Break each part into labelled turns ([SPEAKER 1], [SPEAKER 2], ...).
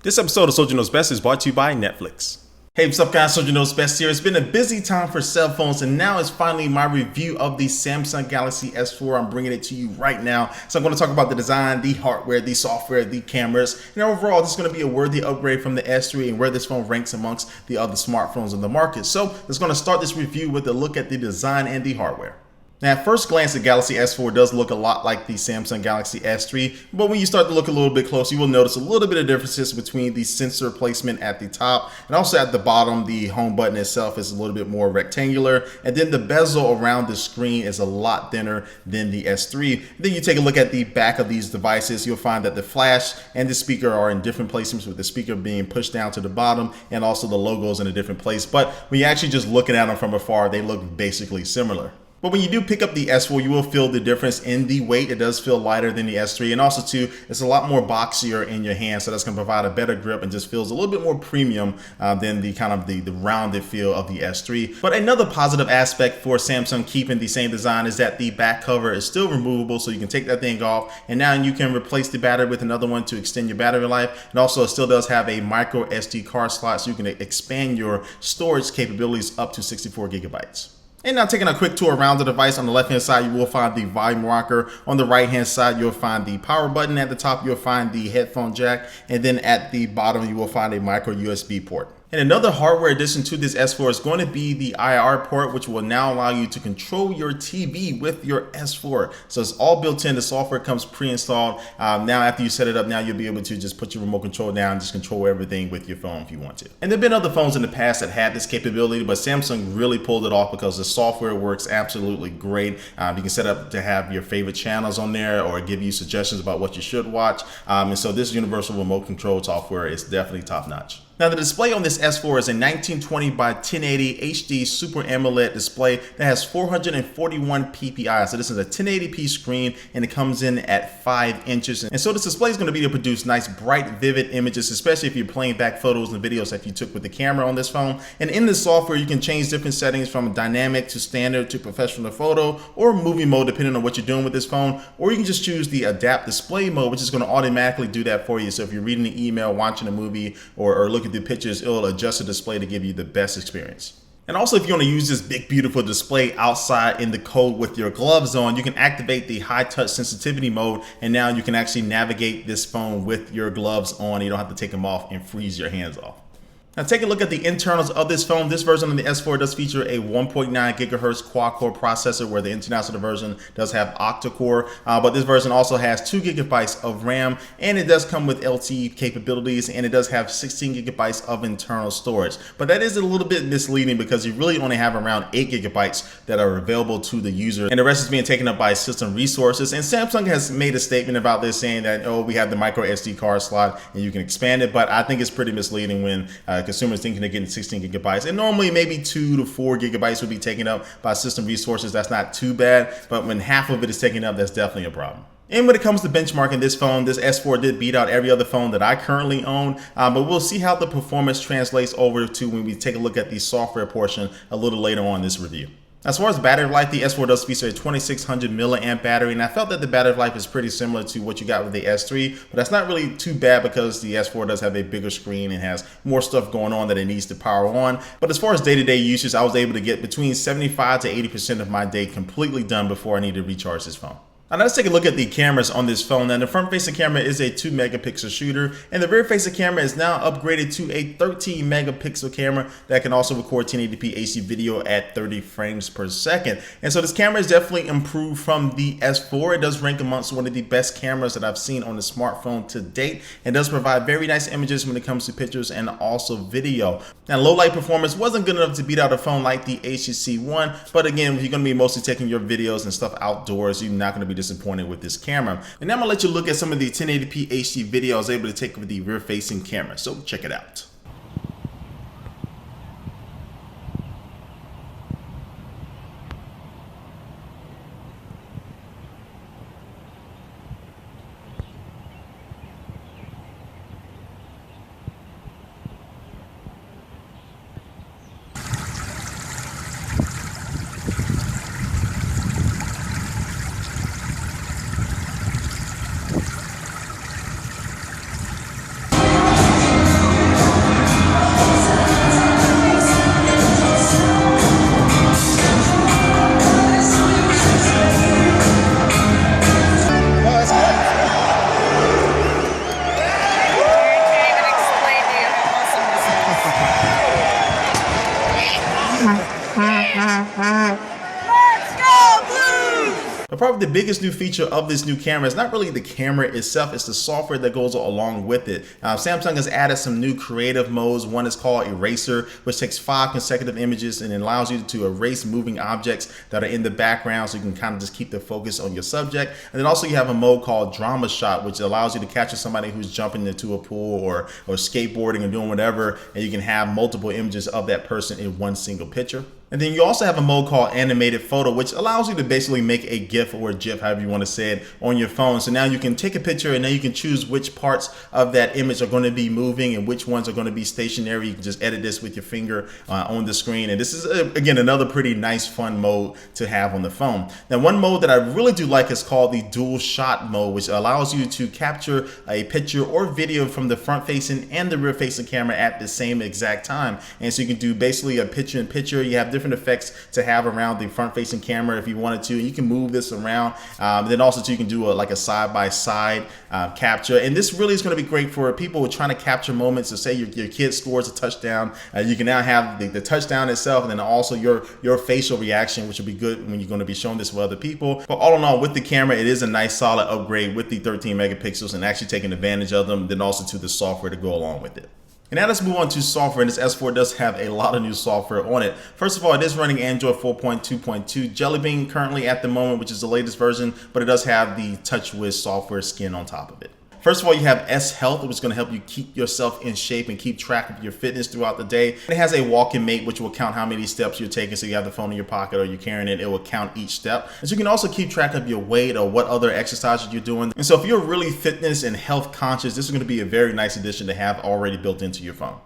[SPEAKER 1] This episode of Soldier Knows Best is brought to you by Netflix. Hey, what's up guys, Soldier Knows Best here. It's been a busy time for cell phones and now it's finally my review of the Samsung Galaxy S4. I'm bringing it to you right now. So I'm going to talk about the design, the hardware, the software, the cameras, and overall this is going to be a worthy upgrade from the S3 and where this phone ranks amongst the other smartphones in the market. So let's going to start this review with a look at the design and the hardware. Now, at first glance, the Galaxy S4 does look a lot like the Samsung Galaxy S3, but when you start to look a little bit closer, you will notice a little bit of differences between the sensor placement at the top and also at the bottom. The home button itself is a little bit more rectangular, and then the bezel around the screen is a lot thinner than the S3. Then you take a look at the back of these devices, you'll find that the flash and the speaker are in different placements, with the speaker being pushed down to the bottom and also the logos in a different place. But when you're actually just looking at them from afar, they look basically similar. But when you do pick up the S4, you will feel the difference in the weight. It does feel lighter than the S3, and also too, it's a lot more boxier in your hand, so that's going to provide a better grip and just feels a little bit more premium than the kind of the rounded feel of the S3. But another positive aspect for Samsung keeping the same design is that the back cover is still removable, so you can take that thing off, and now you can replace the battery with another one to extend your battery life. And also, it still does have a micro SD card slot, so you can expand your storage capabilities up to 64 gigabytes. And now taking a quick tour around the device, on the left hand side you will find the volume rocker. On the right hand side you'll find the power button. At the top you'll find the headphone jack, and then at the bottom you will find a micro USB port. And another hardware addition to this S4 is going to be the IR port, which will now allow you to control your TV with your S4. So it's all built in. The software comes pre-installed. Now after you set it up, now you'll be able to just put your remote control down and just control everything with your phone if you want to. And there have been other phones in the past that had this capability, but Samsung really pulled it off because the software works absolutely great. You can set up to have your favorite channels on there or give you suggestions about what you should watch. And so this universal remote control software is definitely top notch. Now the display on this S4 is a 1920 by 1080 HD Super AMOLED display that has 441 ppi. So this is a 1080p screen and it comes in at 5 inches. And so this display is going to be to produce nice, bright, vivid images, especially if you're playing back photos and videos that you took with the camera on this phone. And in this software, you can change different settings from dynamic to standard to professional photo or movie mode, depending on what you're doing with this phone. Or you can just choose the adapt display mode, which is going to automatically do that for you. So if you're reading the email, watching a movie, or looking the pictures, it'll adjust the display to give you the best experience. And also, if you want to use this big beautiful display outside in the cold with your gloves on, you can activate the high touch sensitivity mode, and now you can actually navigate this phone with your gloves on. You don't have to take them off and freeze your hands off. Now take a look at the internals of this phone. This version of the S4 does feature a 1.9 gigahertz quad-core processor, where the international version does have octa-core, but this version also has 2 gigabytes of RAM, and it does come with LTE capabilities, and it does have 16 gigabytes of internal storage. But that is a little bit misleading because you really only have around 8 gigabytes that are available to the user, and the rest is being taken up by system resources. And Samsung has made a statement about this, saying that, oh, we have the micro SD card slot and you can expand it, but I think it's pretty misleading when consumers thinking they're getting 16 gigabytes, and normally maybe 2 to 4 gigabytes would be taken up by system resources. That's not too bad, but when half of it is taken up, that's definitely a problem. And when it comes to benchmarking this phone, this S4 did beat out every other phone that I currently own, but we'll see how the performance translates over to when we take a look at the software portion a little later on in this review. As far as battery life, the S4 does feature a 2600 milliamp battery, and I felt that the battery life is pretty similar to what you got with the S3, but that's not really too bad because the S4 does have a bigger screen and has more stuff going on that it needs to power on. But as far as day-to-day usage, I was able to get between 75 to 80% of my day completely done before I need to recharge this phone. Now let's take a look at the cameras on this phone. Now the front facing camera is a 2 megapixel shooter, and the rear facing camera is now upgraded to a 13 megapixel camera that can also record 1080p HD video at 30 frames per second. And so this camera is definitely improved from the S4. It does rank amongst one of the best cameras that I've seen on the smartphone to date, and does provide very nice images when it comes to pictures and also video. Now low light performance wasn't good enough to beat out a phone like the HTC One, but again, if you're going to be mostly taking your videos and stuff outdoors, you're not going to be disappointed with this camera. And now I'm gonna let you look at some of the 1080p HD video I was able to take with the rear facing camera, so check it out.
[SPEAKER 2] Let's go Blues!
[SPEAKER 1] But probably the biggest new feature of this new camera is not really the camera itself, it's the software that goes along with it. Samsung has added some new creative modes. One is called Eraser, which takes 5 consecutive images and it allows you to erase moving objects that are in the background, so you can kind of just keep the focus on your subject. And then also you have a mode called Drama Shot, which allows you to capture somebody who's jumping into a pool or skateboarding or doing whatever, and you can have multiple images of that person in one single picture. And then you also have a mode called Animated Photo, which allows you to basically make a GIF or a GIF, however you want to say it, on your phone. So now you can take a picture and then you can choose which parts of that image are going to be moving and which ones are going to be stationary. You can just edit this with your finger on the screen. And this is, again, another pretty nice, fun mode to have on the phone. Now, one mode that I really do like is called the Dual Shot mode, which allows you to capture a picture or video from the front-facing and the rear-facing camera at the same exact time. And so you can do basically a picture-in-picture. You have different effects to have around the front-facing camera if you wanted to. You can move this around. Then also too, you can do like a side-by-side capture. And this really is going to be great for people who are trying to capture moments. So say your kid scores a touchdown, you can now have the touchdown itself, and then also your facial reaction, which will be good when you're going to be showing this with other people. But all in all, with the camera, it is a nice solid upgrade with the 13 megapixels and actually taking advantage of them. Then also to the software to go along with it. And now let's move on to software, and this S4 does have a lot of new software on it. First of all, it is running Android 4.2.2 Jelly Bean currently at the moment, which is the latest version, but it does have the TouchWiz software skin on top of it. First of all, you have S Health, which is going to help you keep yourself in shape and keep track of your fitness throughout the day. It has a walking mate, which will count how many steps you're taking. So you have the phone in your pocket or you're carrying it, it will count each step. And so you can also keep track of your weight or what other exercises you're doing. And so if you're really fitness and health conscious, this is going to be a very nice addition to have already built into your phone.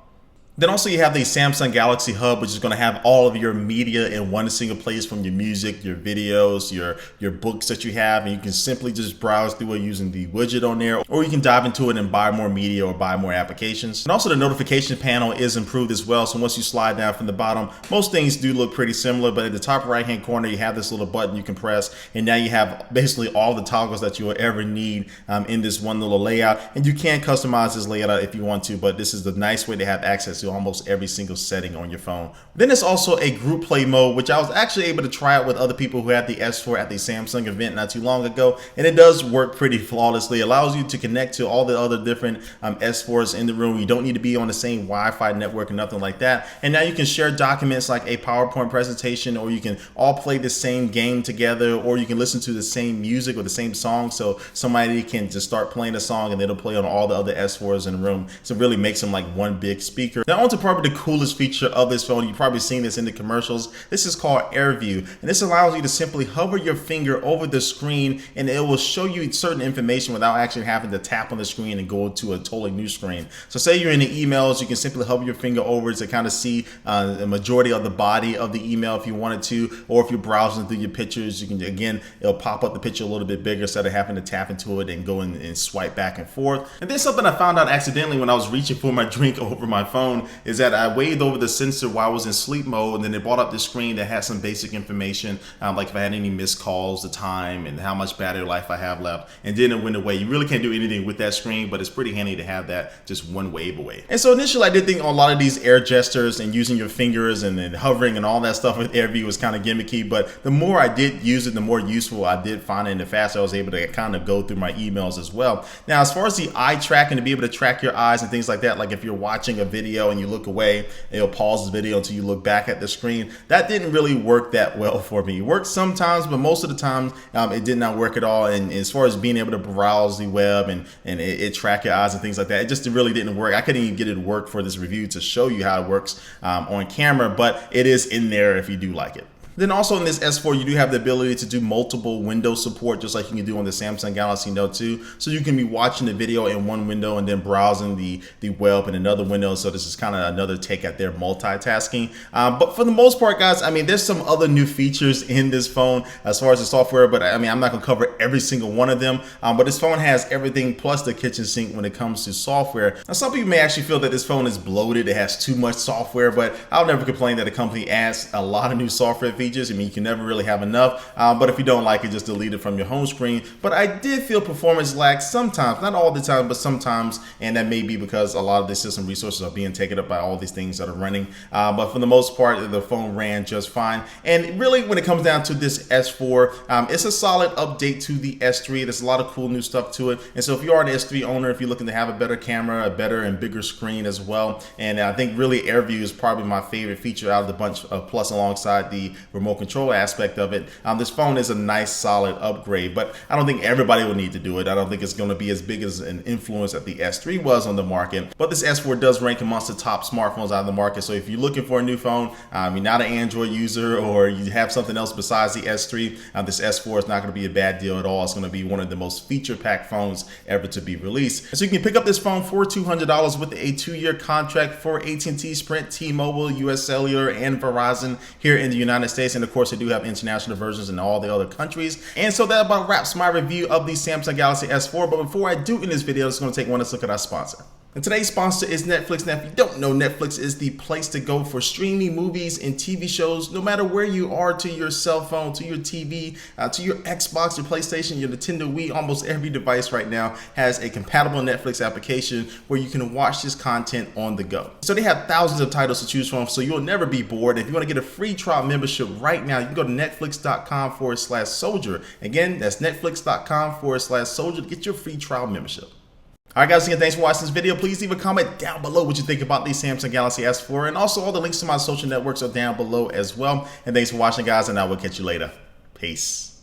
[SPEAKER 1] Then also you have the Samsung Galaxy Hub, which is going to have all of your media in one single place, from your music, your videos, your books that you have, and you can simply just browse through it using the widget on there, or you can dive into it and buy more media or buy more applications. And also the notification panel is improved as well. So once you slide down from the bottom, most things do look pretty similar, but at the top right hand corner you have this little button you can press, and now you have basically all the toggles that you will ever need in this one little layout. And you can customize this layout if you want to, but this is the nice way to have access to almost every single setting on your phone. Then there's also a group play mode, which I was actually able to try out with other people who had the S4 at the Samsung event not too long ago, and it does work pretty flawlessly. It allows you to connect to all the other different S4s in the room. You don't need to be on the same Wi-Fi network or nothing like that. And now you can share documents like a PowerPoint presentation, or you can all play the same game together, or you can listen to the same music or the same song. So somebody can just start playing a song and it'll play on all the other S4s in the room. So it really makes them like one big speaker. Now on to probably the coolest feature of this phone. You've probably seen this in the commercials. This is called AirView, and this allows you to simply hover your finger over the screen and it will show you certain information without actually having to tap on the screen and go to a totally new screen. So say you're in the emails, you can simply hover your finger over to kind of see the majority of the body of the email if you wanted to, or if you're browsing through your pictures, you can, again, it'll pop up the picture a little bit bigger instead of having to tap into it and go and swipe back and forth. And then something I found out accidentally when I was reaching for my drink over my phone is that I waved over the sensor while I was in sleep mode, and then it brought up the screen that had some basic information, like if I had any missed calls, the time, and how much battery life I have left, and then it went away. You really can't do anything with that screen, but it's pretty handy to have that just one wave away. And so initially I did think a lot of these air gestures and using your fingers and then hovering and all that stuff with AirView was kind of gimmicky, but the more I did use it, the more useful I did find it, and the faster I was able to kind of go through my emails as well. Now, as far as the eye tracking, to be able to track your eyes and things like that, like if you're watching a video and you look away, it'll pause the video until you look back at the screen. That didn't really work that well for me. It worked sometimes, but most of the time it did not work at all. And as far as being able to browse the web and it track your eyes and things like that, it just really didn't work. I couldn't even get it to work for this review to show you how it works on camera, but it is in there if you do like it. Then also in this S4, you do have the ability to do multiple window support, just like you can do on the Samsung Galaxy Note 2. So you can be watching the video in one window and then browsing the web in another window. So this is kind of another take at their multitasking. But for the most part, guys, I mean, there's some other new features in this phone as far as the software, but I mean, I'm not gonna cover every single one of them. But this phone has everything plus the kitchen sink when it comes to software. Now, some people may actually feel that this phone is bloated, it has too much software, but I'll never complain that a company adds a lot of new software features. features. I mean, you can never really have enough, but if you don't like it, just delete it from your home screen. But I did feel performance lag sometimes, not all the time, but sometimes, and that may be because a lot of the system resources are being taken up by all these things that are running. But for the most part, the phone ran just fine. And really, when it comes down to this S4, it's a solid update to the S3. There's a lot of cool new stuff to it. And so if you are an S3 owner, if you're looking to have a better camera, a better and bigger screen as well, and I think really AirView is probably my favorite feature out of the bunch, plus alongside the remote control aspect of it. This phone is a nice solid upgrade, but I don't think everybody will need to do it. I don't think it's going to be as big as an influence that the S3 was on the market, but this S4 does rank amongst the top smartphones out of the market. So if you're looking for a new phone, you're not an Android user, or you have something else besides the S3, this S4 is not going to be a bad deal at all. It's going to be one of the most feature-packed phones ever to be released. So you can pick up this phone for $200 with a 2-year contract for AT&T, Sprint, T-Mobile, US Cellular, and Verizon here in the United States. And of course, they do have international versions in all the other countries. And so that about wraps my review of the Samsung Galaxy S4. But before I do in this video, I'm just going to take one last look at our sponsor. And today's sponsor is Netflix. Now, if you don't know, Netflix is the place to go for streaming movies and TV shows, no matter where you are, to your cell phone, to your TV, to your Xbox, your PlayStation, your Nintendo Wii. Almost every device right now has a compatible Netflix application where you can watch this content on the go. So they have thousands of titles to choose from, so you'll never be bored. If you want to get a free trial membership right now, you can go to netflix.com/soldier. Again, that's netflix.com/soldier to get your free trial membership. Alright guys, again, thanks for watching this video. Please leave a comment down below what you think about the Samsung Galaxy S4, and also all the links to my social networks are down below as well. And thanks for watching, guys, and I will catch you later. Peace.